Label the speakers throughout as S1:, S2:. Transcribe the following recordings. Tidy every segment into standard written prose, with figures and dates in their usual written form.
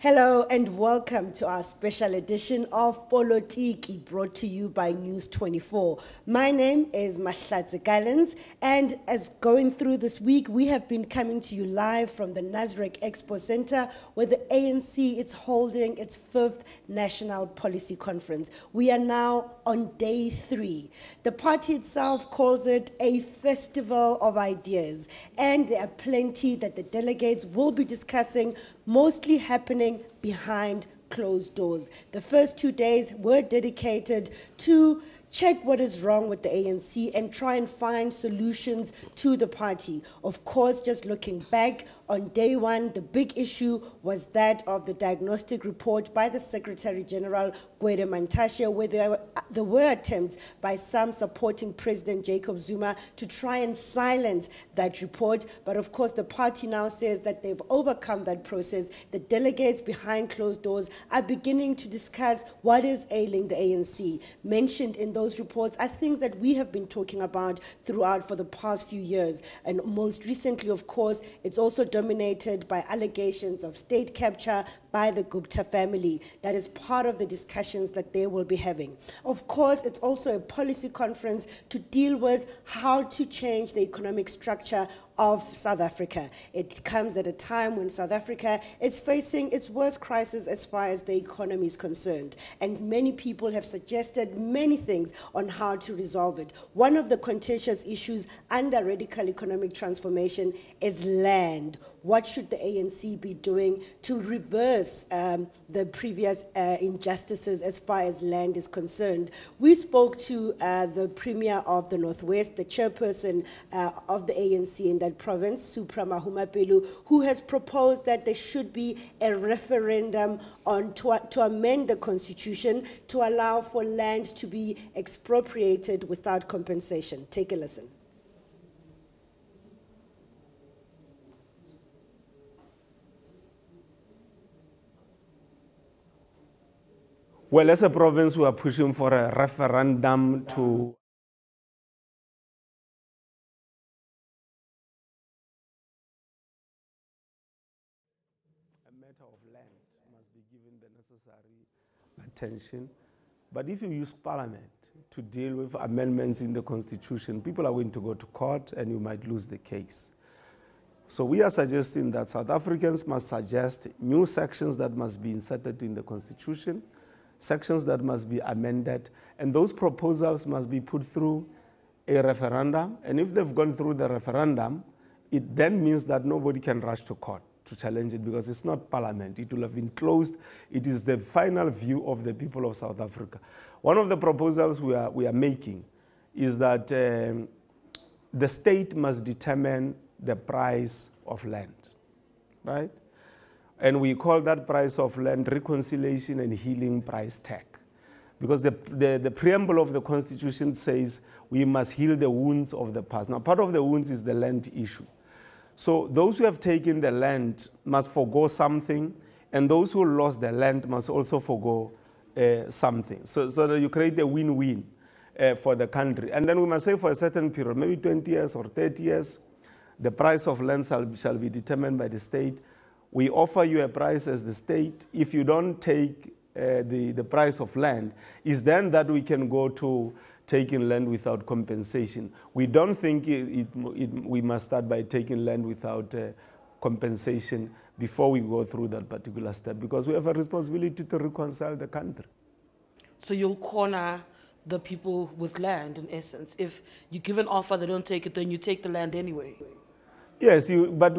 S1: Hello and welcome to our special edition of POLOTIKI, brought to you by News 24. My name is Mahlatse Gallens, and as going through this week, we have been coming to you live from the Nasrec Expo Center, where the ANC is holding its 5th National Policy Conference. We are now on day 3. The party itself calls it a festival of ideas, and there are plenty that the delegates will be discussing, mostly happening behind closed doors. The first 2 days were dedicated to check what is wrong with the ANC and try and find solutions to the party. Of course, just looking back, on day 1, the big issue was that of the diagnostic report by the Secretary General, Gwede Mantashe, where there were attempts by some supporting President Jacob Zuma to try and silence that report. But of course, the party now says that they've overcome that process. The delegates behind closed doors are beginning to discuss what is ailing the ANC. Mentioned in those reports are things that we have been talking about throughout for the past few years. And most recently, of course, it's also dominated by allegations of state capture by the Gupta family. That is part of the discussions that they will be having. Of course, it's also a policy conference to deal with how to change the economic structure of South Africa. It comes at a time when South Africa is facing its worst crisis as far as the economy is concerned. And many people have suggested many things on how to resolve it. One of the contentious issues under radical economic transformation is land. What should the ANC be doing to reverse the previous injustices as far as land is concerned? We spoke to the Premier of the Northwest, the chairperson of the ANC in that province, Supra Mahumapelo, who has proposed that there should be a referendum to amend the constitution to allow for land to be expropriated without compensation. Take a listen.
S2: Well, as a province, we are pushing for a referendum to matter of land must be given the necessary attention. But if you use parliament to deal with amendments in the constitution, people are going to go to court and you might lose the case. So we are suggesting that South Africans must suggest new sections that must be inserted in the constitution, sections that must be amended, and those proposals must be put through a referendum. And if they've gone through the referendum, it then means that nobody can rush to court to challenge it, because it's not parliament. It will have been closed. It is the final view of the people of South Africa. One of the proposals we are making is that the state must determine the price of land, right? And we call that price of land reconciliation and healing price tag, because the preamble of the Constitution says we must heal the wounds of the past. Now, part of the wounds is the land issue. So those who have taken the land must forgo something, and those who lost the land must also forgo something, so that you create a win-win for the country. And then we must say for a certain period, maybe 20 years or 30 years, the price of land shall be determined by the state. We offer you a price as the state. If you don't take the price of land, is then that we can go to taking land without compensation. We don't think we must start by taking land without compensation before we go through that particular step, because we have a responsibility to reconcile the country.
S3: So you'll corner the people with land, in essence. If you give an offer, they don't take it, then you take the land anyway.
S2: Yes, but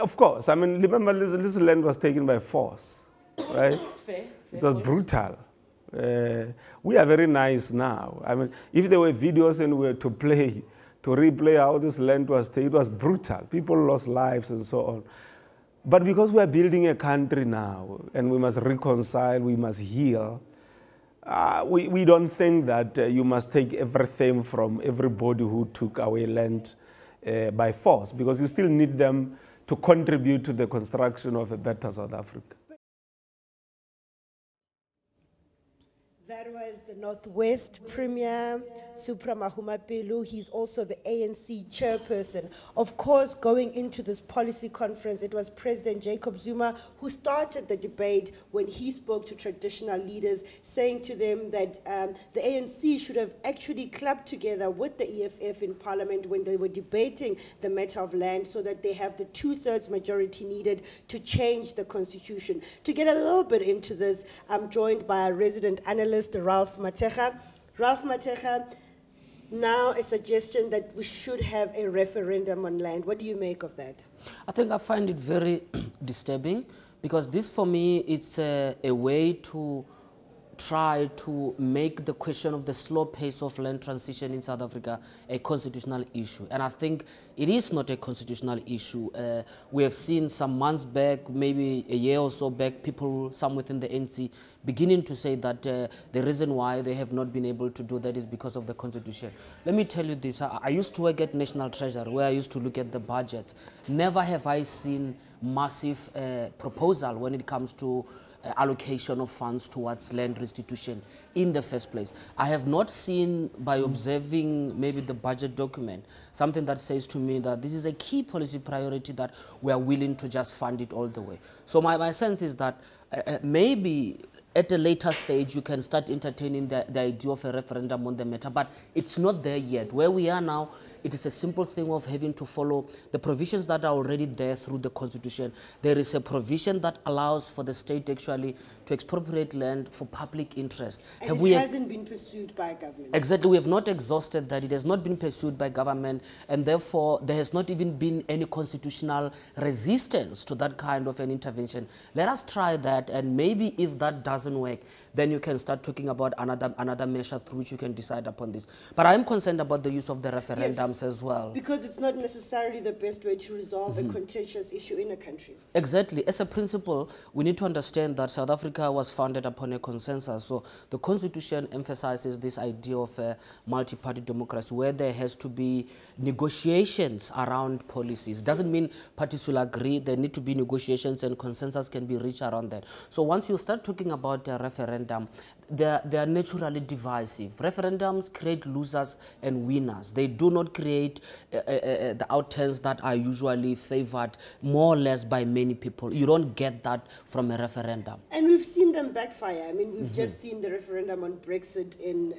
S2: of course, I mean, remember this land was taken by force, right?
S3: Fair
S2: It was brutal. We are very nice now. I mean, if there were videos and we were to replay how this land was taken, it was brutal. People lost lives and so on. But because we are building a country now and we must reconcile, we must heal, we don't think that you must take everything from everybody who took away land by force, because you still need them to contribute to the construction of a better South Africa.
S1: That was the Northwest Premier Supra Mahumapelo. He's also the ANC chairperson. Of course, going into this policy conference, it was President Jacob Zuma who started the debate when he spoke to traditional leaders, saying to them that the ANC should have actually clubbed together with the EFF in Parliament when they were debating the matter of land, so that they have the 2/3 majority needed to change the constitution. To get a little bit into this, I'm joined by a resident analyst, Ralph Matega. Ralph Matega, now a suggestion that we should have a referendum on land. What do you make of that?
S4: I think I find it very disturbing, because this for me it's a way to try to make the question of the slow pace of land transition in South Africa a constitutional issue. And I think it is not a constitutional issue. We have seen some months back, maybe a year or so back, people, some within the NC, beginning to say that the reason why they have not been able to do that is because of the constitution. Let me tell you this, I used to work at National Treasury, where I used to look at the budgets. Never have I seen massive proposal when it comes to allocation of funds towards land restitution in the first place. I have not seen, by observing maybe the budget document, something that says to me that this is a key policy priority that we are willing to just fund it all the way. So my sense is that maybe at a later stage you can start entertaining the idea of a referendum on the matter, but it's not there yet. Where we are now, it is a simple thing of having to follow the provisions that are already there through the constitution. There is a provision that allows for the state actually to expropriate land for public interest.
S1: And it hasn't been pursued by government.
S4: Exactly, we have not exhausted that. It has not been pursued by government, and therefore there has not even been any constitutional resistance to that kind of an intervention. Let us try that, and maybe if that doesn't work, then you can start talking about another measure through which you can decide upon this. But I am concerned about the use of the referendums as well.
S1: Because it's not necessarily the best way to resolve a contentious issue in a country.
S4: Exactly. As a principle, we need to understand that South Africa was founded upon a consensus. So the Constitution emphasizes this idea of a multi-party democracy, where there has to be negotiations around policies. Doesn't mean parties will agree. There need to be negotiations, and consensus can be reached around that. So once you start talking about a referendum, they are naturally divisive. Referendums create losers and winners. They do not create the outcomes that are usually favored more or less by many people. You don't get that from a referendum.
S1: And we've seen them backfire. I mean, we've just seen the referendum on Brexit in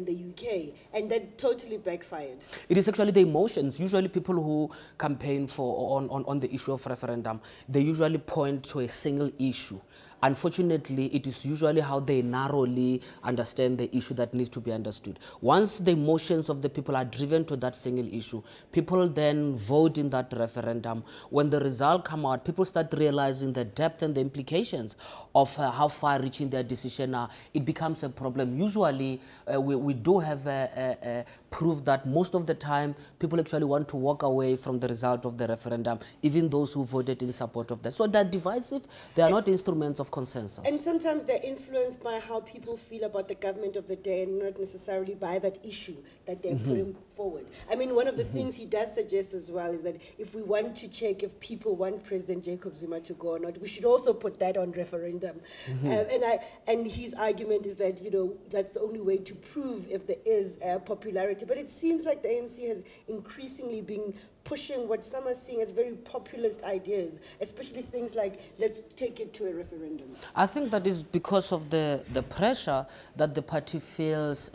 S1: the UK, and that totally backfired.
S4: It is actually the emotions. Usually people who campaign for on the issue of referendum, they usually point to a single issue. Unfortunately, it is usually how they narrowly understand the issue that needs to be understood. Once the emotions of the people are driven to that single issue, people then vote in that referendum. When the result comes out, people start realizing the depth and the implications of how far-reaching their decision are. It becomes a problem. Usually, we do have proof that most of the time, people actually want to walk away from the result of the referendum, even those who voted in support of that. So they're divisive. They are not instruments of consensus.
S1: And sometimes they're influenced by how people feel about the government of the day, and not necessarily by that issue that they're putting forward. I mean, one of the things he does suggest as well is that if we want to check if people want President Jacob Zuma to go or not, we should also put that on referendum. And his argument is that, you know, that's the only way to prove if there is popularity. But it seems like the ANC has increasingly been pushing what some are seeing as very populist ideas, especially things like, let's take it to a referendum.
S4: I think that is because of the pressure that the party feels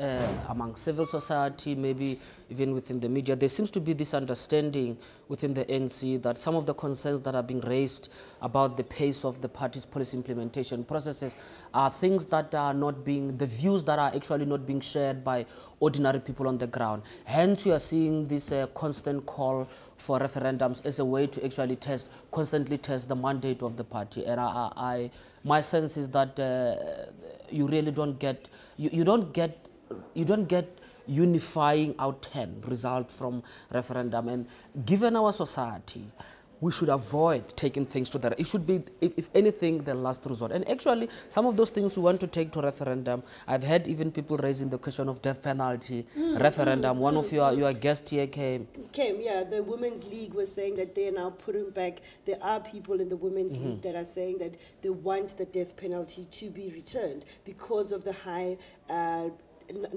S4: among civil society, maybe even within the media. There seems to be this understanding within the ANC that some of the concerns that are being raised about the pace of the party's policy implementation processes are things that are not being, the views that are actually not being shared by ordinary people on the ground. Hence, you are seeing this constant call for referendums as a way to actually constantly test the mandate of the party. And my sense is that you really don't get, you don't get unifying outcome result from referendum. And given our society, we should avoid taking things to that. It should be, if anything, the last resort. And actually, some of those things we want to take to referendum, I've had even people raising the question of death penalty, referendum. One of your guests here came,
S1: yeah, the Women's League was saying that they're now putting back, there are people in the Women's League that are saying that they want the death penalty to be returned because of the high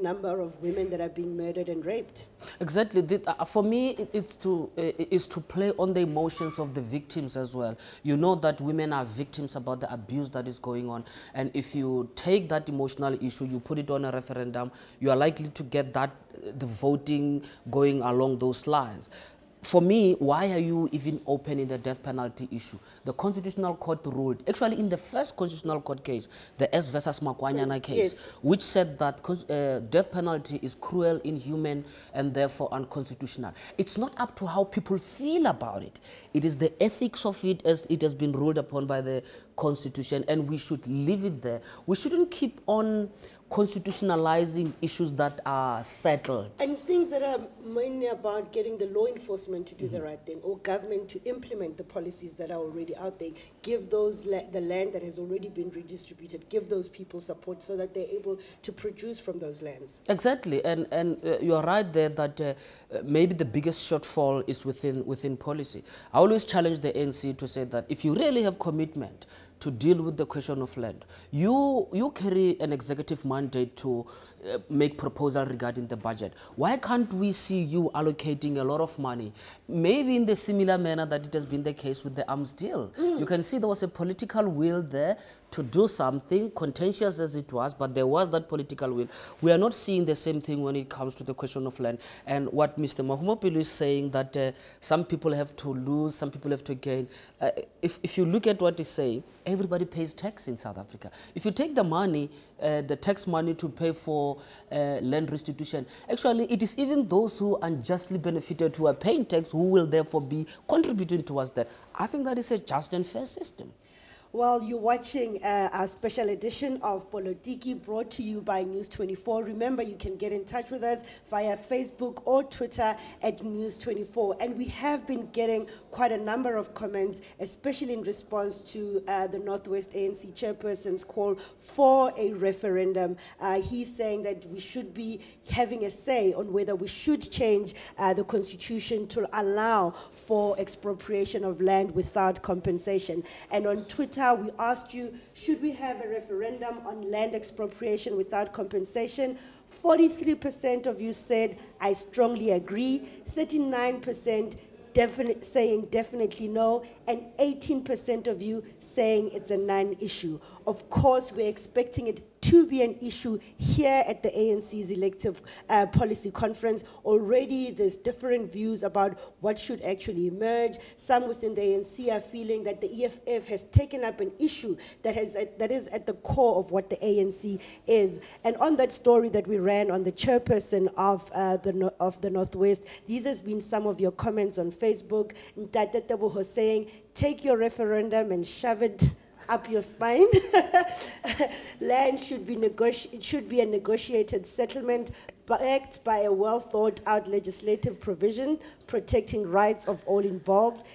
S1: number of women that are being murdered and raped.
S4: Exactly. For me, it's to play on the emotions of the victims as well. You know that women are victims about the abuse that is going on, and if you take that emotional issue, you put it on a referendum, you are likely to get that the voting going along those lines. For me, why are you even opening the death penalty issue? The Constitutional Court ruled, actually in the first Constitutional Court case, the S versus Makwanyana case,
S1: Yes.
S4: which said that death penalty is cruel, inhuman, and therefore unconstitutional. It's not up to how people feel about it. It is the ethics of it as it has been ruled upon by the Constitution, and we should leave it there. We shouldn't keep on constitutionalizing issues that are settled.
S1: And things that are mainly about getting the law enforcement to do the right thing, or government to implement the policies that are already out there, give those the land that has already been redistributed, give those people support so that they're able to produce from those lands.
S4: Exactly, and you are right there that maybe the biggest shortfall is within policy. I always challenge the ANC to say that if you really have commitment to deal with the question of land, you carry an executive mandate to make proposal regarding the budget. Why can't we see you allocating a lot of money, maybe in the similar manner that it has been the case with the arms deal? You can see there was a political will there to do something, contentious as it was, but there was that political will. We are not seeing the same thing when it comes to the question of land. And what Mr. Mahumapelo is saying, that some people have to lose, some people have to gain. If you look at what he's saying, everybody pays tax in South Africa. If you take the money, the tax money to pay for land restitution, actually it is even those who unjustly benefited who are paying tax who will therefore be contributing towards that. I think that is a just and fair system.
S1: Well, you're watching our special edition of POLOTIKI, brought to you by News 24. Remember, you can get in touch with us via Facebook or Twitter at News 24. And we have been getting quite a number of comments, especially in response to the Northwest ANC chairperson's call for a referendum. He's saying that we should be having a say on whether we should change the constitution to allow for expropriation of land without compensation. And on Twitter, we asked you, should we have a referendum on land expropriation without compensation? 43% of you said, I strongly agree. 39% saying definitely no, and 18% of you saying it's a non-issue. Of course, we're expecting it to be an issue here at the ANC's elective policy conference. Already there's different views about what should actually emerge. Some within the ANC are feeling that the EFF has taken up an issue that is at the core of what the ANC is. And on that story that we ran on the chairperson of the Northwest, these has been some of your comments on Facebook. Ntate Teboho saying, take your referendum and shove it up your spine. Land should be a negotiated settlement backed by a well thought out legislative provision protecting rights of all involved.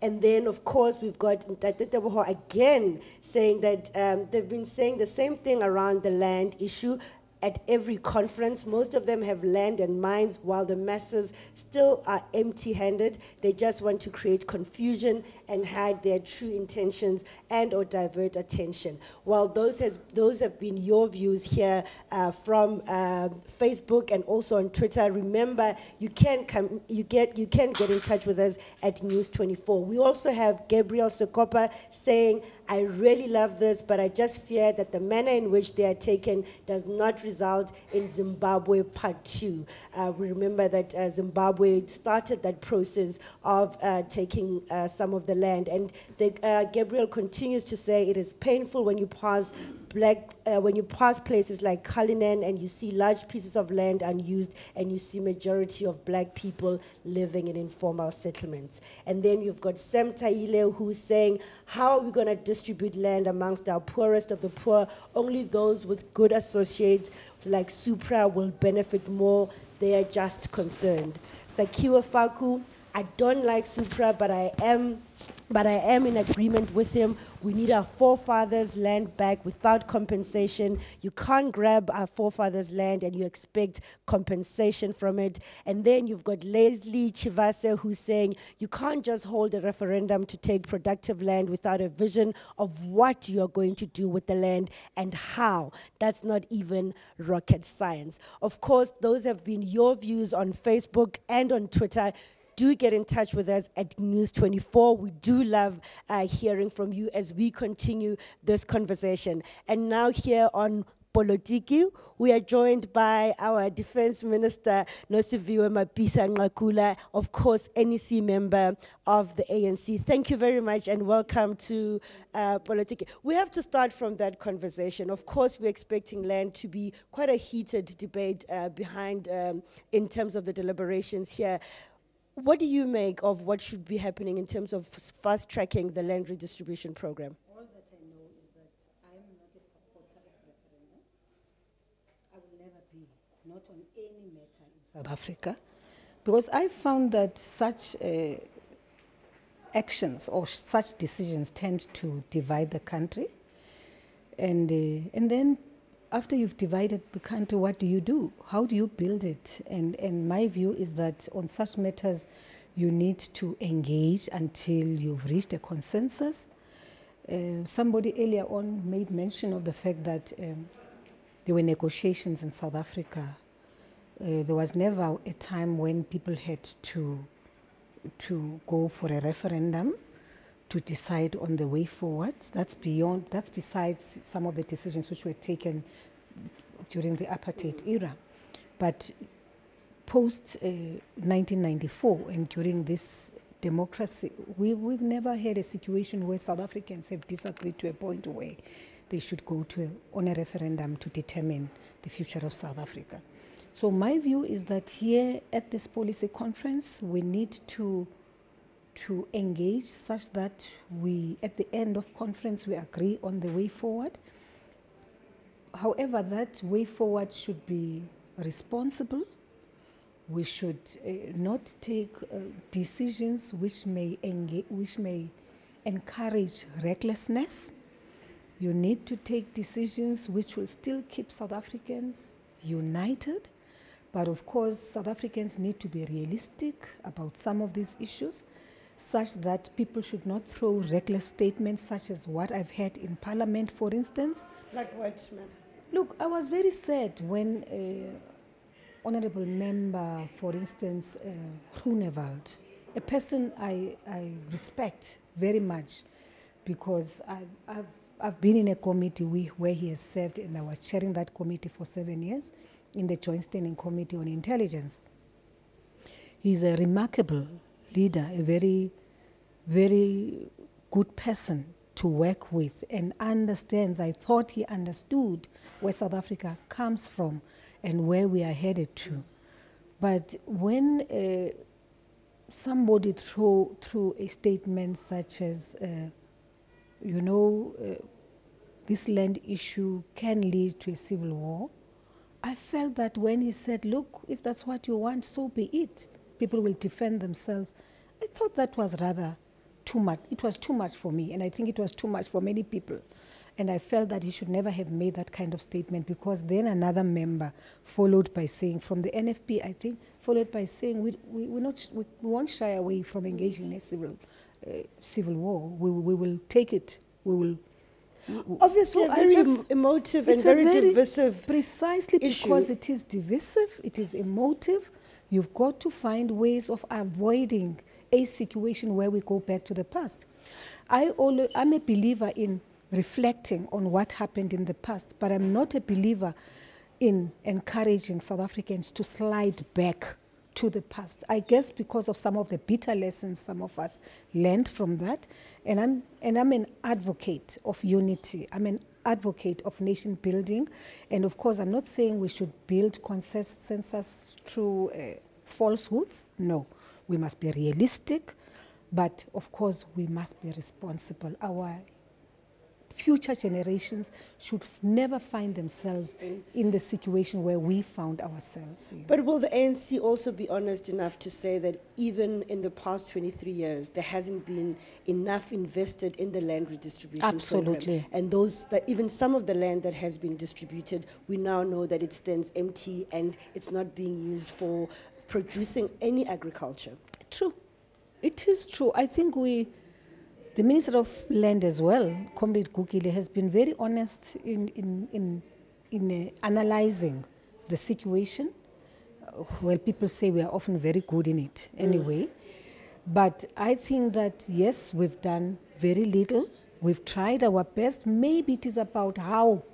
S1: And then, of course, we've got Ntate Teboho again saying that they've been saying the same thing around the land issue at every conference. Most of them have land and mines, while the masses still are empty-handed. They just want to create confusion and hide their true intentions and or divert attention. Well, those have been your views here from Facebook and also on Twitter. Remember, you can get in touch with us at News 24. We also have Gabriel Sokopa saying, I really love this, but I just fear that the manner in which they are taken does not result in Zimbabwe Part 2. We remember that Zimbabwe started that process of taking some of the land. And Gabriel continues to say it is painful when you pass places like Cullinan and you see large pieces of land unused and you see majority of black people living in informal settlements. And then you've got Sam Taile who's saying, how are we going to distribute land amongst our poorest of the poor? Only those with good associates like Supra will benefit more. They are just concerned. Sakiwa Faku, I don't like Supra, but I am But I am in agreement with him. We need our forefathers' land back without compensation. You can't grab our forefathers' land and you expect compensation from it. And then you've got Leslie Chivase who's saying you can't just hold a referendum to take productive land without a vision of what you are going to do with the land and how. That's not even rocket science. Of course, those have been your views on Facebook and on Twitter. Do get in touch with us at News 24. We do love hearing from you as we continue this conversation. And now here on Polotiki, we are joined by our Defense Minister, Nosiviwe Mapisa-Nqakula, of course, NEC member of the ANC. Thank you very much and welcome to Polotiki. We have to start from that conversation. Of course, we're expecting land to be quite a heated debate behind in terms of the deliberations here. What do you make of what should be happening in terms of fast-tracking the land redistribution program?
S5: All that I know is that I'm not a supporter of referendum. I will never be, not on any matter in South Africa, because I found that such actions or such decisions tend to divide the country. And then after you've divided the country, what do you do? How do you build it? And my view is that on such matters, you need to engage until you've reached a consensus. Somebody earlier on made mention of the fact that there were negotiations in South Africa. There was never a time when people had to go for a referendum to decide on the way forward. That's besides some of the decisions which were taken during the apartheid era. But post 1994 and during this democracy, we've never had a situation where South Africans have disagreed to a point where they should go on a referendum to determine the future of South Africa. So my view is that here at this policy conference, we need to engage such that we, at the end of conference, we agree on the way forward. However, that way forward should be responsible. We should not take decisions which may encourage recklessness. You need to take decisions which will still keep South Africans united. But of course, South Africans need to be realistic about some of these issues, such that people should not throw reckless statements such as what I've heard in Parliament, for instance.
S1: Like what, ma'am?
S5: Look, I was very sad when honorable member, for instance, Groenewald, a person I respect very much because I've been in a committee where he has served, and I was chairing that committee for 7 years in the Joint Standing Committee on Intelligence. He's a remarkable leader, a very, very good person to work with and understands. I thought he understood where South Africa comes from and where we are headed to. But when somebody threw a statement such as, this land issue can lead to a civil war, I felt that when he said, look, if that's what you want, so be it. People will defend themselves. I thought that was rather too much. It was too much for me, and I think it was too much for many people. And I felt that he should never have made that kind of statement, because then another member followed by saying, from the NFP, I think, followed by saying, we won't shy away from engaging in a civil war. We will take it. We will.
S1: Obviously,
S5: So
S1: a very emotive and very divisive
S5: precisely
S1: issue.
S5: Because it is divisive, it is emotive. You've got to find ways of avoiding a situation where we go back to the past. I'm a believer in reflecting on what happened in the past, but I'm not a believer in encouraging South Africans to slide back to the past. I guess because of some of the bitter lessons some of us learned from that, and I'm an advocate of unity. I'm an advocate of nation building, and of course I'm not saying we should build consensus through falsehoods. No, we must be realistic, but of course we must be responsible. Our future generations should never find themselves in the situation where we found ourselves in.
S1: But will the ANC also be honest enough to say that even in the past 23 years, there hasn't been enough invested in the land redistribution
S5: Absolutely.
S1: program? And those, that even some of the land that has been distributed, we now know that it stands empty and it's not being used for producing any agriculture.
S5: True. It is true. I think the Minister of Land as well, Comrade Gugile, has been very honest in analyzing the situation. Well, people say we are often very good in it anyway. But I think that, yes, we've done very little. We've tried our best. Maybe it is about how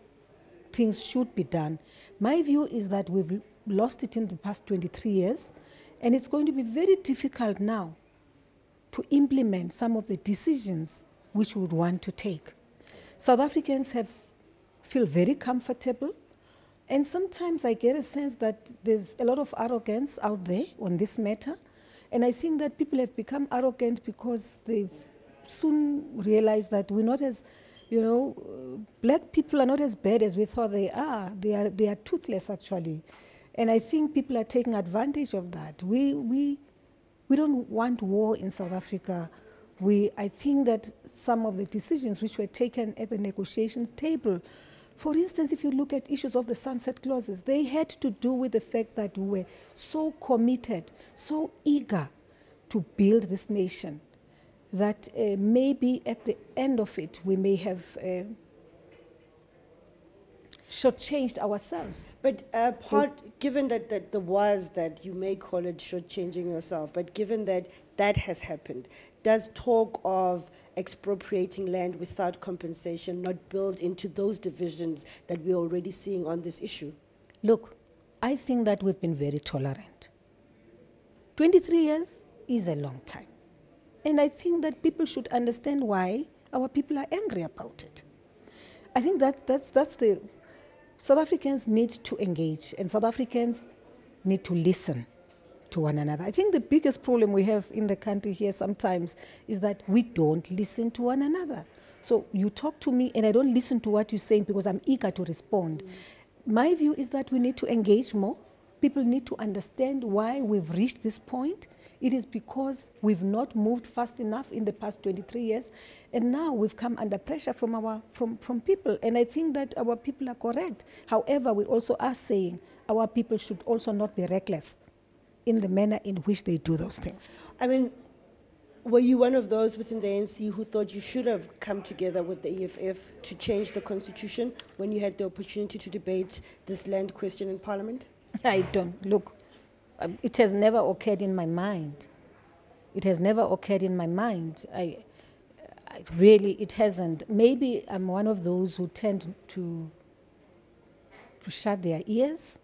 S5: things should be done. My view is that we've lost it in the past 23 years, and it's going to be very difficult now to implement some of the decisions which we would want to take. South Africans feel very comfortable, and sometimes I get a sense that there's a lot of arrogance out there on this matter, and I think that people have become arrogant because they've soon realized that we're not as, black people are not as bad as we thought they are. They are toothless, actually. And I think people are taking advantage of that. We don't want war in South Africa. I think that some of the decisions which were taken at the negotiations table, for instance, if you look at issues of the sunset clauses, they had to do with the fact that we were so committed, so eager to build this nation, that maybe at the end of it, we may have shortchanged ourselves.
S1: But given that the was that you may call it shortchanging yourself, but given that that has happened, does talk of expropriating land without compensation not build into those divisions that we're already seeing on this issue?
S5: Look, I think that we've been very tolerant. 23 years is a long time. And I think that people should understand why our people are angry about it. I think that's the... South Africans need to engage, and South Africans need to listen to one another. I think the biggest problem we have in the country here sometimes is that we don't listen to one another. So you talk to me and I don't listen to what you're saying because I'm eager to respond. My view is that we need to engage more. People need to understand why we've reached this point. It is because we've not moved fast enough in the past 23 years, and now we've come under pressure from people. And I think that our people are correct. However, we also are saying our people should also not be reckless in the manner in which they do those things.
S1: I mean, were you one of those within the ANC who thought you should have come together with the EFF to change the constitution when you had the opportunity to debate this land question in Parliament?
S5: I don't. Look, it has never occurred in my mind. It has never occurred in my mind. Really, it hasn't. Maybe I'm one of those who tend to shut their ears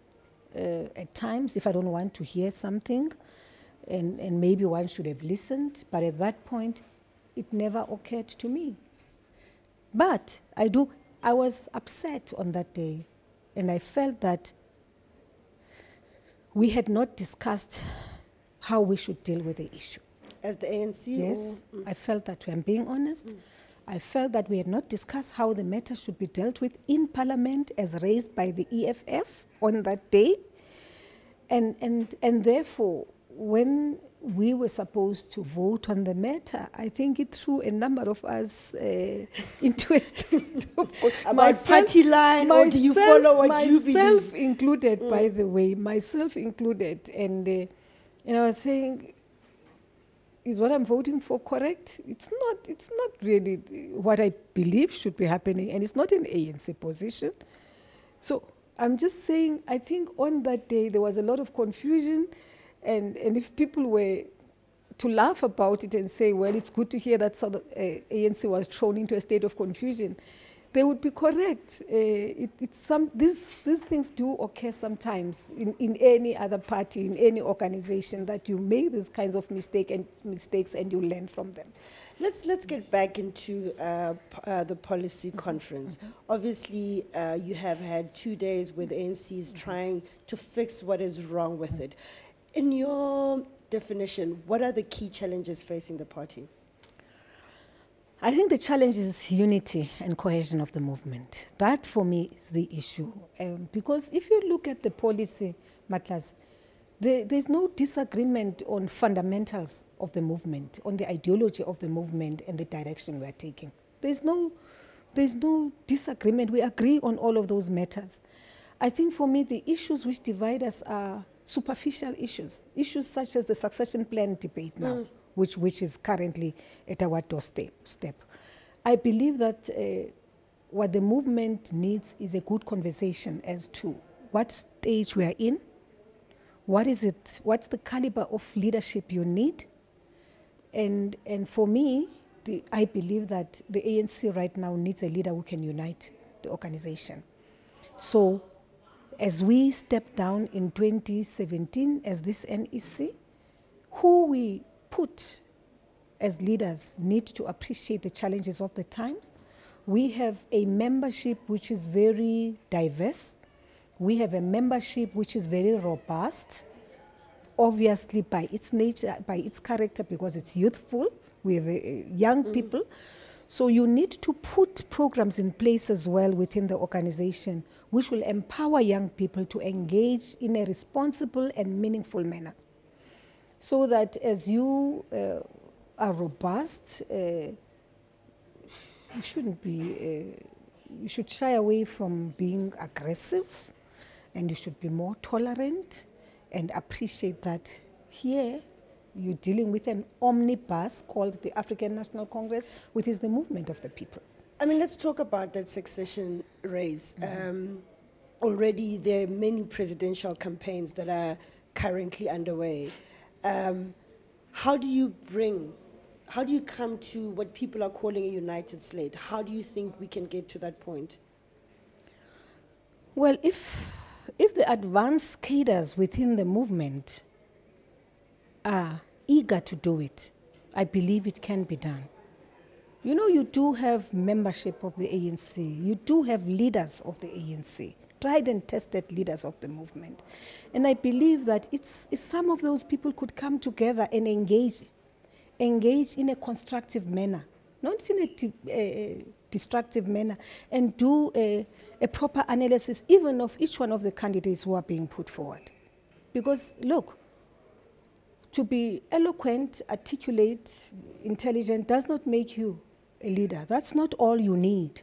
S5: at times if I don't want to hear something, and maybe one should have listened, but at that point, it never occurred to me. But I was upset on that day, and I felt that we had not discussed how we should deal with the issue.
S1: As the ANC?
S5: Yes, I felt that way. I'm being honest. I felt that we had not discussed how the matter should be dealt with in Parliament as raised by the EFF on that day. And therefore, when we were supposed to vote on the matter, I think it threw a number of us into a state of...
S1: About party line, or do you follow what you believe?
S5: Myself included, by the way, myself included. And I was saying, is what I'm voting for correct? It's not really what I believe should be happening, and it's not an ANC position. So I'm just saying, I think on that day there was a lot of confusion. And if people were to laugh about it and say, well, it's good to hear that ANC was thrown into a state of confusion, they would be correct. These things do occur sometimes in any other party, in any organization, that you make these kinds of mistakes and you learn from them.
S1: Let's get back into the policy conference. Obviously, you have had 2 days where the ANC is trying to fix what is wrong with it. In your definition, what are the key challenges facing the party?
S5: I think the challenge is unity and cohesion of the movement. That, for me, is the issue. Because if you look at the policy, Mahlatse, there's no disagreement on fundamentals of the movement, on the ideology of the movement and the direction we are taking. There's no disagreement. We agree on all of those matters. I think for me, the issues which divide us are superficial issues, issues such as the succession plan debate now, which is currently at our doorstep. I believe that what the movement needs is a good conversation as to what stage we are in, what's the caliber of leadership you need, and for me, I believe that the ANC right now needs a leader who can unite the organization. So, as we step down in 2017 as this NEC, who we put as leaders need to appreciate the challenges of the times. We have a membership which is very diverse. We have a membership which is very robust, obviously by its nature, by its character, because it's youthful. We have young people. So you need to put programs in place as well within the organization which will empower young people to engage in a responsible and meaningful manner. So that as you are robust, you should shy away from being aggressive, and you should be more tolerant and appreciate that here you're dealing with an omnibus called the African National Congress, which is the movement of the people.
S1: I mean, let's talk about that succession race. Already there are many presidential campaigns that are currently underway. How do you come to what people are calling a united slate? How do you think we can get to that point?
S5: Well, if the advanced cadres within the movement are eager to do it, I believe it can be done. You know, you do have membership of the ANC. You do have leaders of the ANC, tried and tested leaders of the movement. And I believe that if some of those people could come together and engage in a constructive manner, not in a destructive manner, and do a proper analysis even of each one of the candidates who are being put forward. Because, look, to be eloquent, articulate, intelligent does not make you a leader. That's not all you need.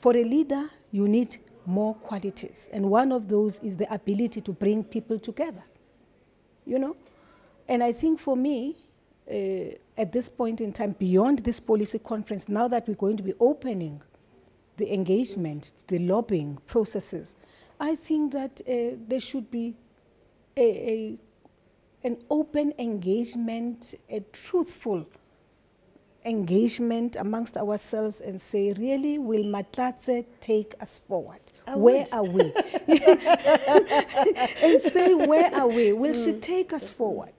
S5: For a leader, you need more qualities. And one of those is the ability to bring people together, you know? And I think for me, at this point in time, beyond this policy conference, now that we're going to be opening the engagement, the lobbying processes, I think that there should be an open engagement, a truthful engagement amongst ourselves and say, really, will Mahlatse take us forward? Where are we? And say, where are we? Will she take us forward?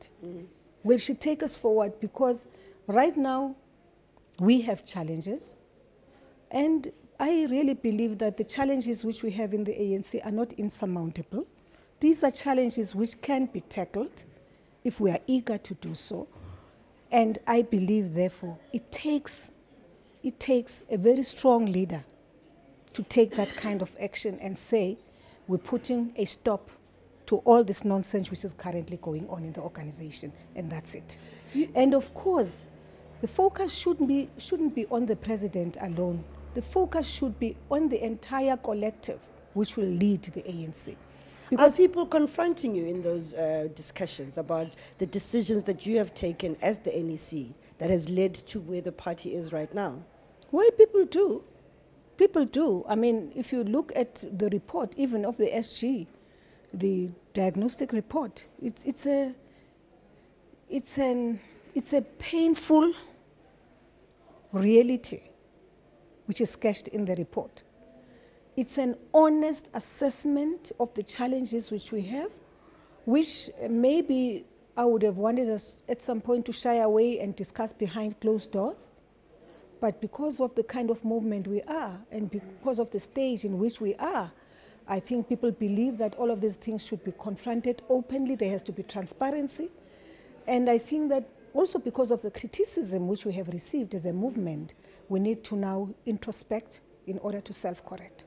S5: Will she take us forward? Because right now, we have challenges. And I really believe that the challenges which we have in the ANC are not insurmountable. These are challenges which can be tackled if we are eager to do so. And I believe, therefore, it takes a very strong leader to take that kind of action and say, we're putting a stop to all this nonsense which is currently going on in the organization, and that's it. And of course, the focus shouldn't be on the president alone. The focus should be on the entire collective which will lead the ANC.
S1: Are people confronting you in those discussions about the decisions that you have taken as the NEC that has led to where the party is right now?
S5: Well, people do. People do. I mean, if you look at the report, even of the SG, the diagnostic report, it's a painful reality which is sketched in the report. It's an honest assessment of the challenges which we have, which maybe I would have wanted us at some point to shy away and discuss behind closed doors. But because of the kind of movement we are, and because of the stage in which we are, I think people believe that all of these things should be confronted openly. There has to be transparency. And I think that also because of the criticism which we have received as a movement, we need to now introspect in order to self-correct.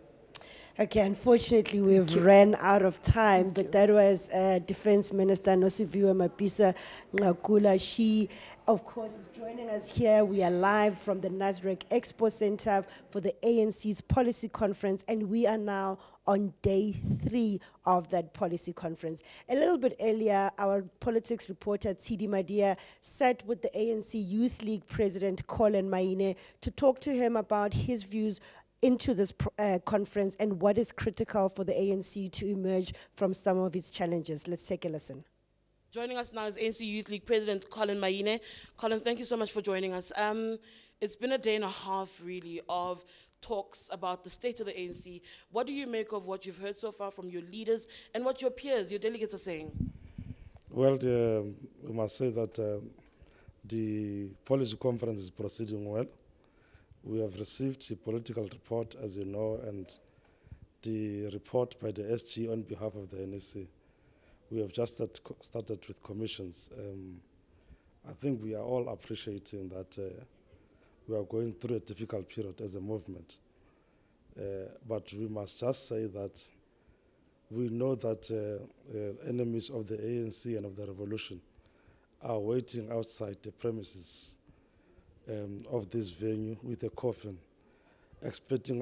S1: Okay, unfortunately, we've ran out of time, but that was Defense Minister Nosiviwe Mapisa-Nqakula. She, of course, is joining us here. We are live from the Nasrec Expo Center for the ANC's policy conference, and we are now on day 3 of that policy conference. A little bit earlier, our politics reporter, Tshidi Madia, sat with the ANC Youth League President, Colin Maine, to talk to him about his views into this conference and what is critical for the ANC to emerge from some of its challenges. Let's take a listen.
S3: Joining us now is ANC Youth League President Colin Maine. Colin, thank you so much for joining us. It's been a day and a half, really, of talks about the state of the ANC. What do you make of what you've heard so far from your leaders and what your peers, your delegates, are saying?
S6: Well, we must say that the policy conference is proceeding well. We have received a political report, as you know, and the report by the SG on behalf of the NEC. We have just started with commissions. I think we are all appreciating that we are going through a difficult period as a movement. But we must just say that we know that enemies of the ANC and of the revolution are waiting outside the premises of this venue with a coffin, expecting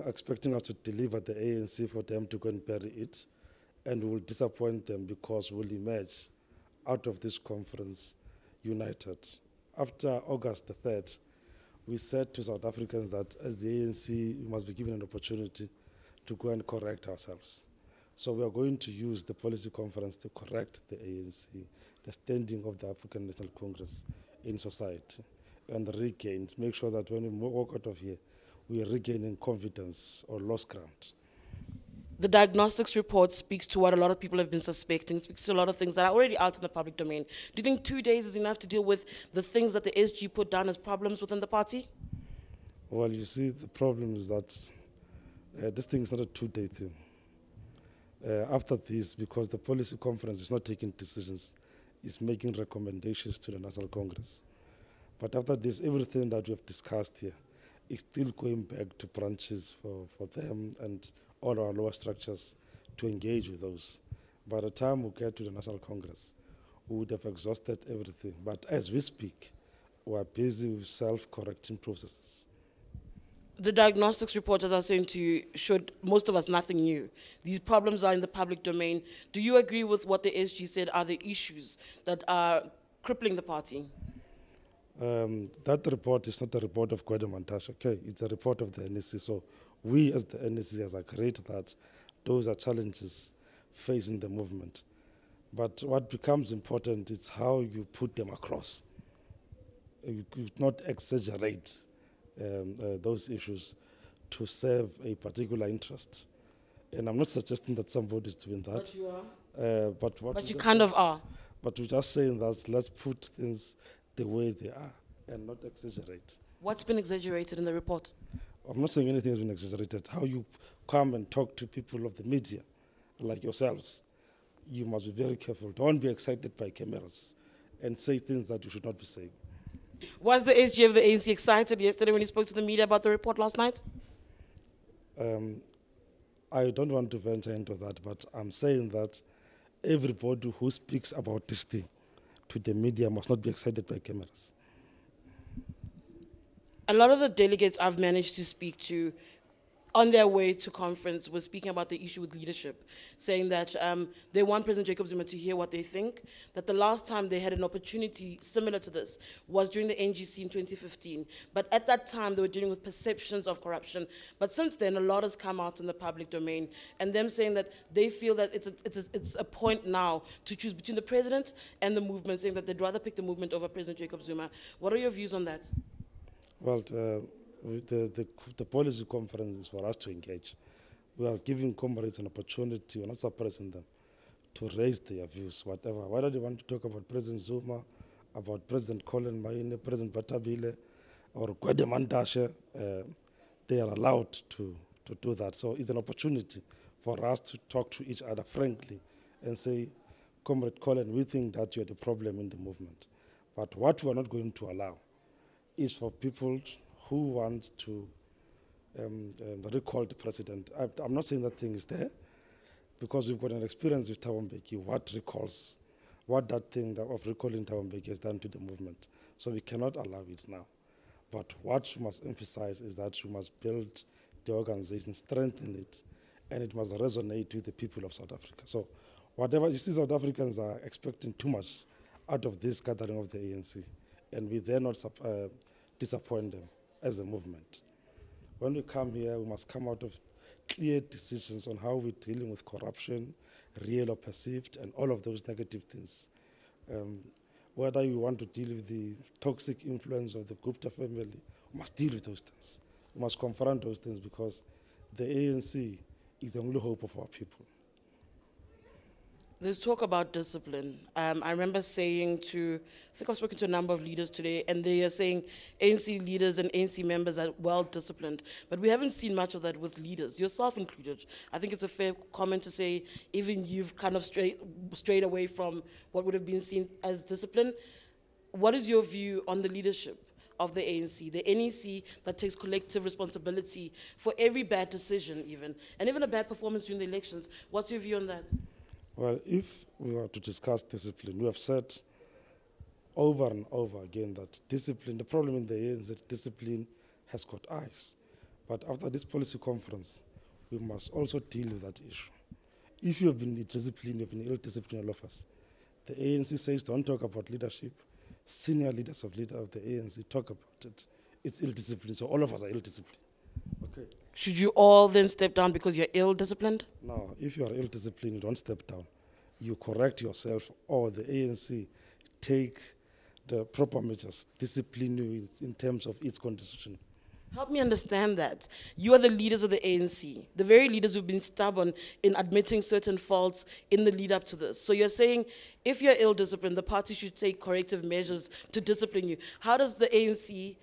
S6: us to deliver the ANC for them to go and bury it, and we will disappoint them because we'll emerge out of this conference united. After August the 3rd, we said to South Africans that as the ANC, we must be given an opportunity to go and correct ourselves. So we are going to use the policy conference to correct the ANC, the standing of the African National Congress in society, and regain, make sure that when we walk out of here, we are regaining confidence or lost ground.
S3: The diagnostics report speaks to what a lot of people have been suspecting, speaks to a lot of things that are already out in the public domain. Do you think 2 days is enough to deal with the things that the SG put down as problems within the party?
S6: Well, you see, the problem is that this thing is not a 2-day thing. After this, because the policy conference is not taking decisions, it's making recommendations to the National Congress. But after this, everything that we have discussed here is still going back to branches for them and all our lower structures to engage with those. By the time we get to the National Congress, we would have exhausted everything. But as we speak, we are busy with self-correcting processes.
S3: The diagnostics report, as I was saying to you, showed most of us nothing new. These problems are in the public domain. Do you agree with what the SG said are the issues that are crippling the party?
S6: That report is not a report of Gwedemantashe, okay? It's a report of the NEC. So we as the NEC has agreed that those are challenges facing the movement. But what becomes important is how you put them across. You could not exaggerate those issues to serve a particular interest. And I'm not suggesting that somebody is doing that.
S3: But you are.
S6: But
S3: you kind of are.
S6: But we're just saying that let's put things the way they are and not exaggerate.
S3: What's been exaggerated in the report?
S6: I'm not saying anything has been exaggerated. How you come and talk to people of the media, like yourselves, you must be very careful. Don't be excited by cameras and say things that you should not be saying.
S3: Was the SG of the ANC excited yesterday when he spoke to the media about the report last night?
S6: I don't want to venture into that, but I'm saying that everybody who speaks about this thing to the media must not be excited by cameras.
S3: A lot of the delegates I've managed to speak to on their way to conference were speaking about the issue with leadership, saying that they want President Jacob Zuma to hear what they think, that the last time they had an opportunity similar to this was during the NGC in 2015. But at that time, they were dealing with perceptions of corruption. But since then, a lot has come out in the public domain, and them saying that they feel that it's a point now to choose between the president and the movement, saying that they'd rather pick the movement over President Jacob Zuma. What are your views on that?
S6: Well, the policy conference is for us to engage. We are giving comrades an opportunity, we're not suppressing them, to raise their views, whatever. Whether they want to talk about President Zuma, about President Colin Maine, President Batabile, or Gwedemantashe, they are allowed to do that. So it's an opportunity for us to talk to each other frankly and say, Comrade Colin, we think that you're the problem in the movement. But what we are not going to allow is for people who want to recall the president. I'm not saying that thing is there, because we've got an experience with Thabo Mbeki, what that thing of recalling Thabo Mbeki has done to the movement. So we cannot allow it now. But what we must emphasize is that we must build the organization, strengthen it, and it must resonate with the people of South Africa. So whatever, you see, South Africans are expecting too much out of this gathering of the ANC, and we dare not disappoint them as a movement. When we come here, we must come out of clear decisions on how we're dealing with corruption, real or perceived, and all of those negative things. Whether you want to deal with the toxic influence of the Gupta family, we must deal with those things. We must confront those things, because the ANC is the only hope of our people.
S3: Let's talk about discipline. I remember saying I think I've spoken to a number of leaders today, and they are saying ANC leaders and ANC members are well disciplined, but we haven't seen much of that with leaders, yourself included. I think it's a fair comment to say even you've kind of strayed away from what would have been seen as discipline. What is your view on the leadership of the ANC, the NEC that takes collective responsibility for every bad decision and even a bad performance during the elections? What's your view on that?
S6: Well, if we were to discuss discipline, we have said over and over again that discipline, the problem in the ANC is that discipline has got eyes. But after this policy conference, we must also deal with that issue. If you have been disciplined, you have been ill-disciplined, all of us. The ANC says don't talk about leadership. Senior leaders of the ANC talk about it. It's ill-discipline, so all of us are ill-disciplined. Okay.
S3: Should you all then step down because you're ill-disciplined?
S6: No, if you are ill-disciplined, you don't step down. You correct yourself, or the ANC take the proper measures, discipline you in terms of its constitution.
S3: Help me understand that. You are the leaders of the ANC, the very leaders who've been stubborn in admitting certain faults in the lead up to this. So you're saying if you're ill-disciplined, the party should take corrective measures to discipline you. How does the ANC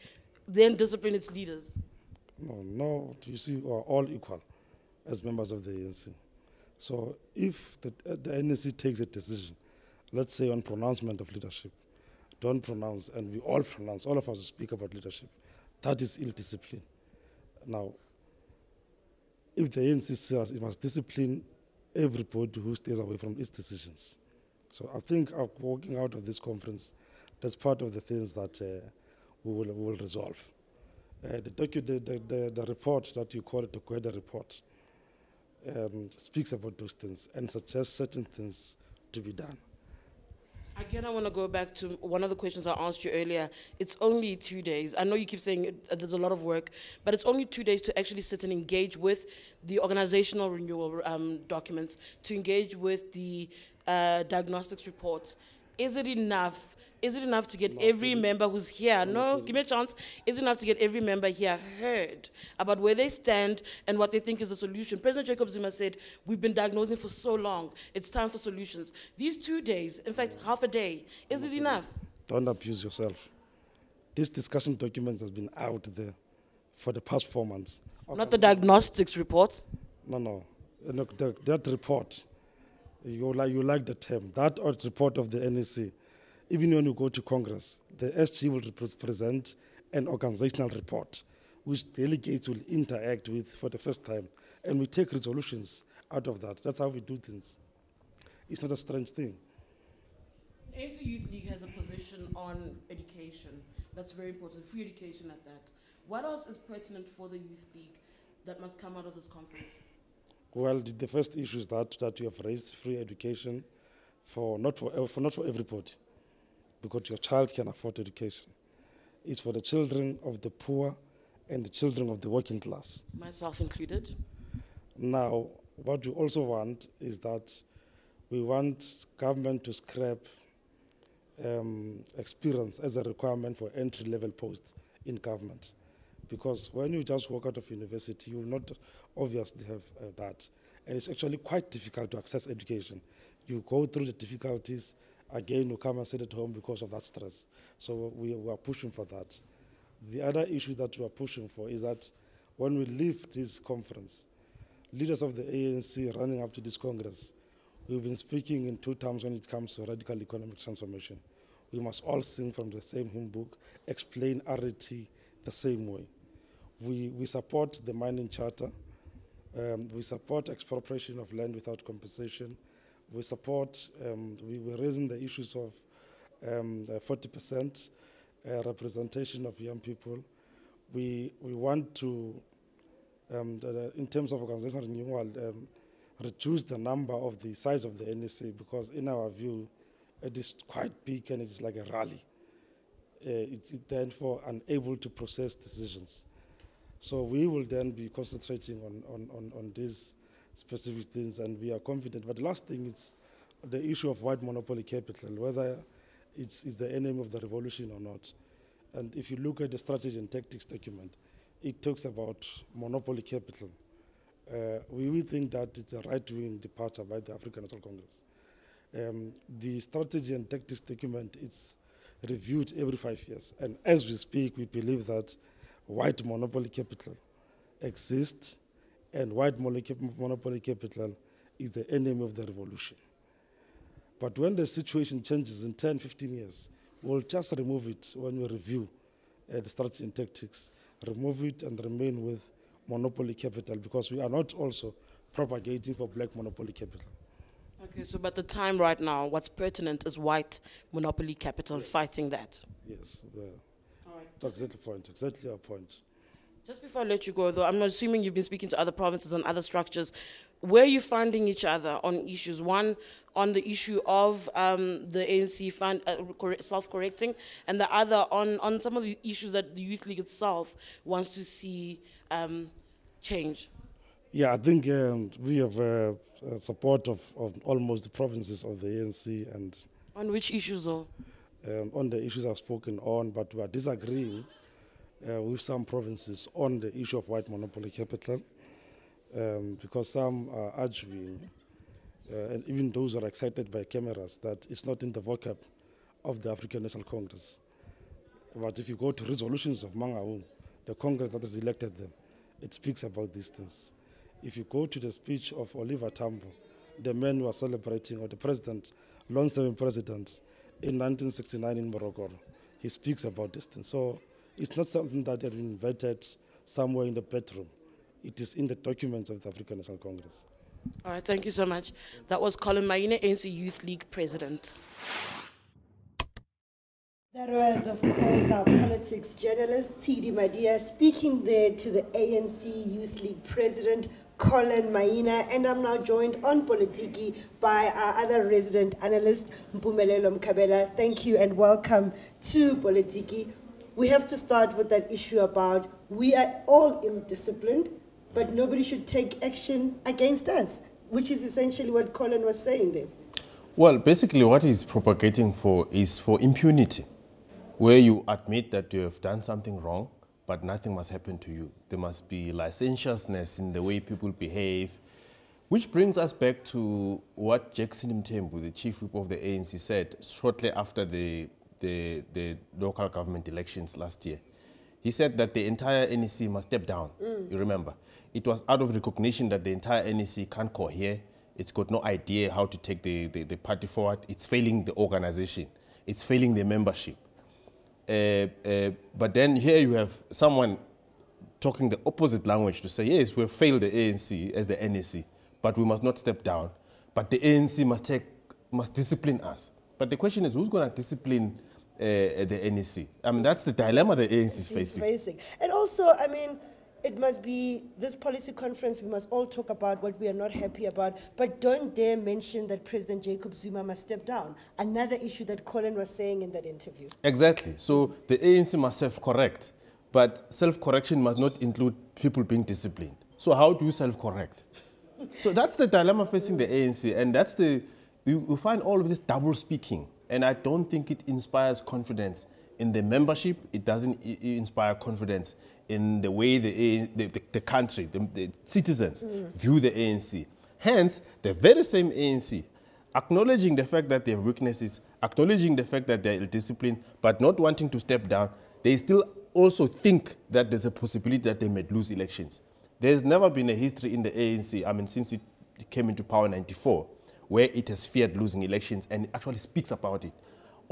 S3: then discipline its leaders?
S6: No, you see, we are all equal as members of the ANC. So if the NEC takes a decision, let's say on pronouncement of leadership, don't pronounce, and we all pronounce, all of us speak about leadership, that is ill-discipline. Now, if the ANC is serious, it must discipline everybody who stays away from its decisions. So I think walking out of this conference, that's part of the things that we will resolve. The report that you call it, the Kweda report, speaks about those things and suggests certain things to be done.
S3: Again, I want to go back to one of the questions I asked you earlier. It's only 2 days. I know you keep saying there's a lot of work, but it's only 2 days to actually sit and engage with the organizational renewal documents, to engage with the diagnostics reports. Is it enough? Is it enough to get every member who's here? No, give me a chance. Is it enough to get every member here heard about where they stand and what they think is the solution? President Jacob Zuma said, we've been diagnosing for so long. It's time for solutions. These 2 days, in fact, half a day, is it enough?
S6: Don't abuse yourself. This discussion document has been out there for the past 4 months.
S3: Not the diagnostics report?
S6: No. Look, that report, you like the term, that report of the NEC, even when you go to Congress, the SG will present an organizational report which delegates will interact with for the first time, and we take resolutions out of that. That's how we do things. It's not a strange thing.
S3: ANC Youth League has a position on education. That's very important, free education at that. What else is pertinent for the Youth League that must come out of this conference?
S6: Well, the first issue is that you have raised free education not for everybody, because your child can afford education. It's for the children of the poor and the children of the working class.
S3: Myself included.
S6: Now, what we also want is that we want government to scrap experience as a requirement for entry-level posts in government. Because when you just walk out of university, you will not obviously have that. And it's actually quite difficult to access education. You go through the difficulties, again, you come and sit at home because of that stress. So we are pushing for that. The other issue that we are pushing for is that when we leave this conference, leaders of the ANC running up to this Congress, we've been speaking in 2 terms when it comes to radical economic transformation. We must all sing from the same hymn book, explain RET the same way. We support the mining charter. We support expropriation of land without compensation. We support, we're raising the issues of 40% representation of young people. We want to, in terms of organizational renewal, reduce the number of the size of the NEC, because in our view, it is quite big and it is like a rally. It's therefore unable to process decisions. So we will then be concentrating on these specific things, and we are confident. But the last thing is the issue of white monopoly capital, whether it's the enemy of the revolution or not. And if you look at the strategy and tactics document, it talks about monopoly capital. We think that it's a right-wing departure by the African National Congress. The strategy and tactics document is reviewed every 5 years. And as we speak, we believe that white monopoly capital exists, and white monopoly capital is the enemy of the revolution. But when the situation changes in 10, 15 years, we'll just remove it when we review the strategy and tactics, remove it and remain with monopoly capital, because we are not also propagating for black monopoly capital.
S3: Okay, so but the time right now, what's pertinent is white monopoly capital fighting that.
S6: Yes, that's exactly our point.
S3: Just before I let you go, though, I'm assuming you've been speaking to other provinces and other structures. Where are you finding each other on issues? One, on the issue of the ANC self-correcting, and the other on some of the issues that the Youth League itself wants to see change.
S6: Yeah, I think we have support of almost the provinces of the ANC. And
S3: on which issues, though?
S6: On the issues I've spoken on, but we are disagreeing with some provinces on the issue of white monopoly capital, because some are arguing, and even those who are excited by cameras, that it's not in the vocab of the African National Congress. But if you go to resolutions of Mangaung, the Congress that has elected them, it speaks about these things. If you go to the speech of Oliver Tambo, the man who was celebrating, or the president, lone serving president, in 1969 in Morocco, he speaks about this thing. So it's not something that had been invented somewhere in the bedroom. It is in the documents of the African National Congress.
S3: All right, thank you so much. That was Colin Maine, ANC Youth League President.
S1: That was, of course, our politics journalist, T.D. Madia, speaking there to the ANC Youth League President, Colin Maina, and I'm now joined on POLOTIKI by our other resident analyst, Mpumelelo Mkabela. Thank you and welcome to POLOTIKI. We have to start with that issue about we are all ill-disciplined, but nobody should take action against us, which is essentially what Colin was saying there.
S7: Well, basically what he's propagating for is for impunity, where you admit that you have done something wrong, but nothing must happen to you. There must be licentiousness in the way people behave, which brings us back to what Jackson Mthembu, the chief whip of the ANC, said shortly after the local government elections last year. He said that the entire NEC must step down, you remember. It was out of recognition that the entire NEC can't cohere. It's got no idea how to take the party forward. It's failing the organization. It's failing the membership. But then here you have someone talking the opposite language to say, yes, we've failed the ANC as the NEC, but we must not step down. But the ANC must discipline us. But the question is, who's going to discipline the NEC? I mean, that's the dilemma the ANC is facing.
S1: And also, I mean, it must be this policy conference, we must all talk about what we are not happy about, but don't dare mention that President Jacob Zuma must step down. Another issue that Colin was saying in that interview.
S7: Exactly. So the ANC must self-correct, but self-correction must not include people being disciplined. So how do you self-correct? So that's the dilemma facing the ANC, and that's you find all of this double speaking, and I don't think it inspires confidence in the membership. It doesn't inspire confidence in the way the country, the citizens view the ANC. Hence, the very same ANC, acknowledging the fact that they have weaknesses, acknowledging the fact that they're ill-disciplined, but not wanting to step down, they still also think that there's a possibility that they may lose elections. There's never been a history in the ANC, I mean, since it came into power in '94, where it has feared losing elections and actually speaks about it.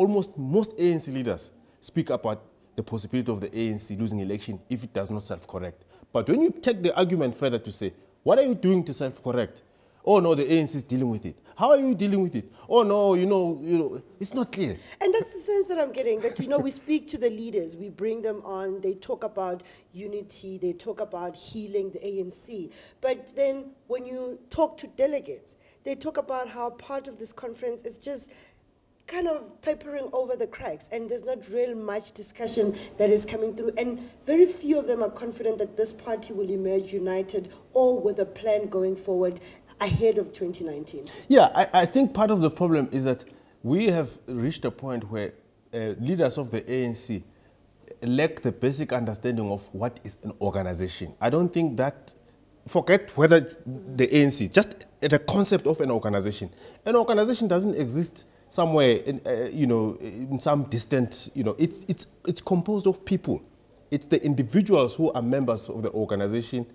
S7: almost most ANC leaders speak about the possibility of the ANC losing election if it does not self-correct. But when you take the argument further to say, what are you doing to self-correct? Oh no, the ANC is dealing with it. How are you dealing with it? Oh no, you know, it's not clear.
S1: And that's the sense that I'm getting, that, we speak to the leaders, we bring them on, they talk about unity, they talk about healing the ANC. But then when you talk to delegates, they talk about how part of this conference is just kind of papering over the cracks, and there's not real much discussion that is coming through, and very few of them are confident that this party will emerge united or with a plan going forward ahead of 2019.
S7: Yeah, I think part of the problem is that we have reached a point where leaders of the ANC lack the basic understanding of what is an organization. I don't think that, forget whether it's the ANC, just the concept of an organization. An organization doesn't exist somewhere in, in some distant, it's composed of people. It's the individuals who are members of the organization.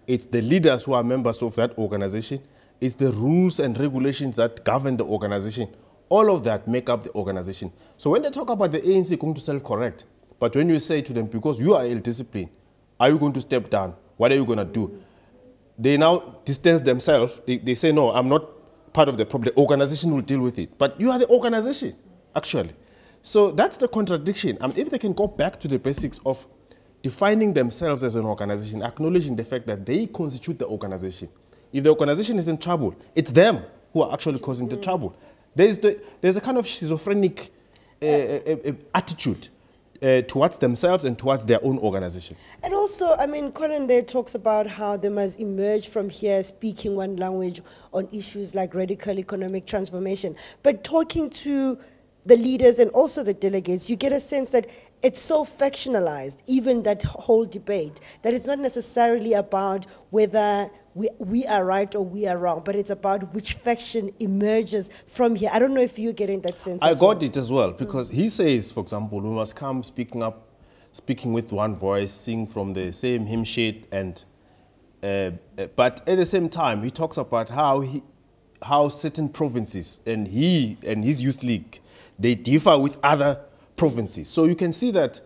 S7: It's the leaders who are members of that organization. It's the rules and regulations that govern the organization. All of that make up the organization. So when they talk about the ANC going to self-correct, but when you say to them, because you are ill-disciplined, are you going to step down? What are you going to do? They now distance themselves. They say, no, I'm not part of the problem. The organization will deal with it. But you are the organization, actually. So that's the contradiction. If they can go back to the basics of defining themselves as an organization, acknowledging the fact that they constitute the organization. If the organization is in trouble, it's them who are actually causing the trouble. There's a kind of schizophrenic attitude towards themselves and towards their own organization.
S1: And also, Colin there talks about how they must emerge from here speaking one language on issues like radical economic transformation. But talking to the leaders and also the delegates, you get a sense that it's so factionalized, even that whole debate, that it's not necessarily about whether we are right or we are wrong, but it's about which faction emerges from here. I don't know if you're getting that sense.
S7: I got it as well, because he says, for example, we must come speaking with one voice, sing from the same hymn sheet, and but at the same time, he talks about how certain provinces and his youth league, they differ with other provinces. So you can see that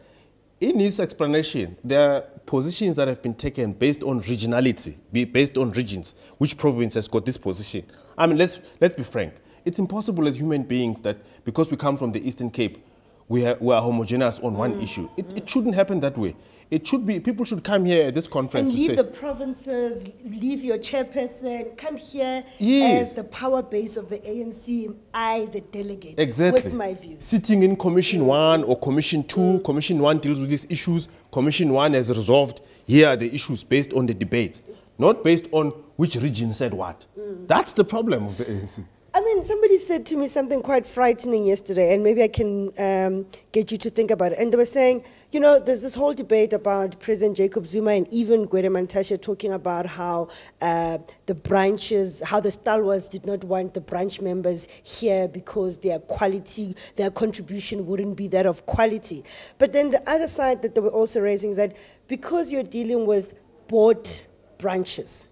S7: in his explanation, there are positions that have been taken based on regionality, based on regions. Which province has got this position? Let's be frank. It's impossible as human beings that because we come from the Eastern Cape, we are homogeneous on one issue. It shouldn't happen that way. It should be, people should come here at this conference
S1: and
S7: to say,
S1: leave the provinces, leave your chairperson, come here
S7: yes,
S1: as the power base of the ANC, the delegate,
S7: exactly,
S1: with my views.
S7: Sitting in Commission 1 or Commission 2, Commission 1 deals with these issues, Commission 1 has resolved, here are the issues based on the debates, not based on which region said what. That's the problem of the ANC.
S1: Somebody said to me something quite frightening yesterday, and maybe I can get you to think about it. And they were saying, there's this whole debate about President Jacob Zuma and even Gwede Mantashe talking about how the branches, how the stalwarts did not want the branch members here because their quality, their contribution wouldn't be that of quality. But then the other side that they were also raising is that because you're dealing with bought branches,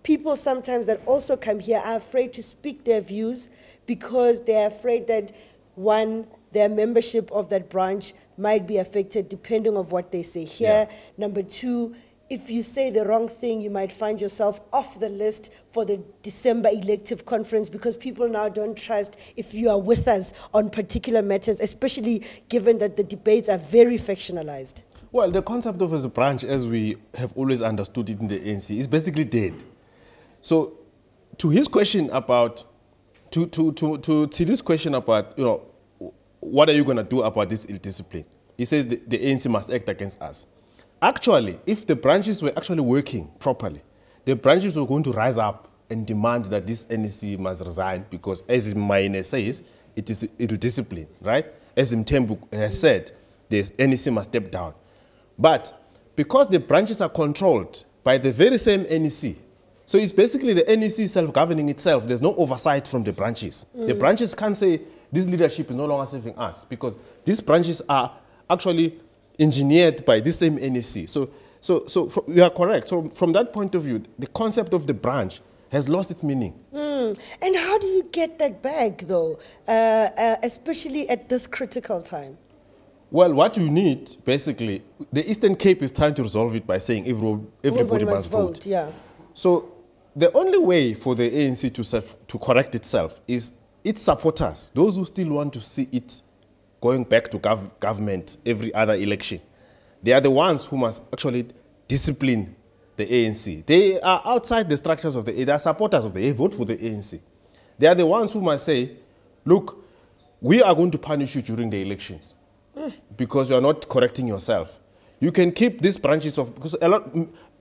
S1: people sometimes that also come here are afraid to speak their views because they're afraid that, one, their membership of that branch might be affected depending on what they say here. Yeah. Number two, if you say the wrong thing, you might find yourself off the list for the December elective conference because people now don't trust if you are with us on particular matters, especially given that the debates are very factionalized.
S7: Well, the concept of the branch, as we have always understood it in the ANC, is basically dead. So, to his question about, to this question about, what are you going to do about this ill-discipline? He says the ANC must act against us. Actually, if the branches were actually working properly, the branches were going to rise up and demand that this NEC must resign because, as Maine says, it is ill-discipline, right? As Mthembu has said, the NEC must step down. But because the branches are controlled by the very same NEC, so it's basically the NEC self-governing itself. There's no oversight from the branches. The branches can't say this leadership is no longer serving us because these branches are actually engineered by this same NEC. So you are correct. So from that point of view, the concept of the branch has lost its meaning.
S1: And how do you get that back, though, especially at this critical time?
S7: Well, what you need, basically, the Eastern Cape is trying to resolve it by saying everybody must vote.
S1: Yeah.
S7: So the only way for the ANC to correct itself is its supporters, those who still want to see it going back to government every other election. They are the ones who must actually discipline the ANC. They are outside the structures of the ANC. They are supporters of the ANC. They vote for the ANC. They are the ones who must say, look, we are going to punish you during the elections because you are not correcting yourself. You can keep these branches of, because a lot,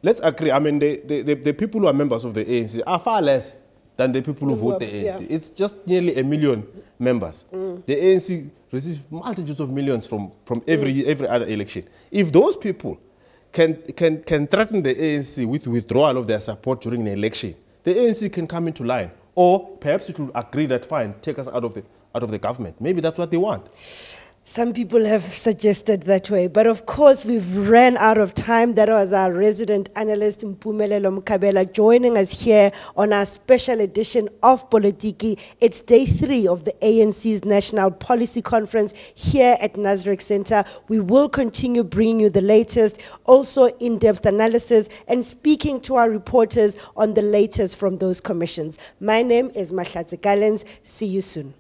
S7: let's agree, I mean, the people who are members of the ANC are far less than the people who vote the ANC.
S1: Yeah.
S7: It's just nearly 1 million members. The ANC receives multitudes of millions from every other election. If those people can threaten the ANC with withdrawal of their support during the election, the ANC can come into line. Or perhaps it will agree that, fine, take us out of the government. Maybe that's what they want.
S1: Some people have suggested that way, but of course we've ran out of time. That was our resident analyst Mpumelelo Mkabela joining us here on our special edition of Polotiki. It's day 3 of the ANC's National Policy Conference here at Nasrec Center. We will continue bringing you the latest, also in-depth analysis and speaking to our reporters on the latest from those commissions. My name is Mahlatse Gallens. See you soon.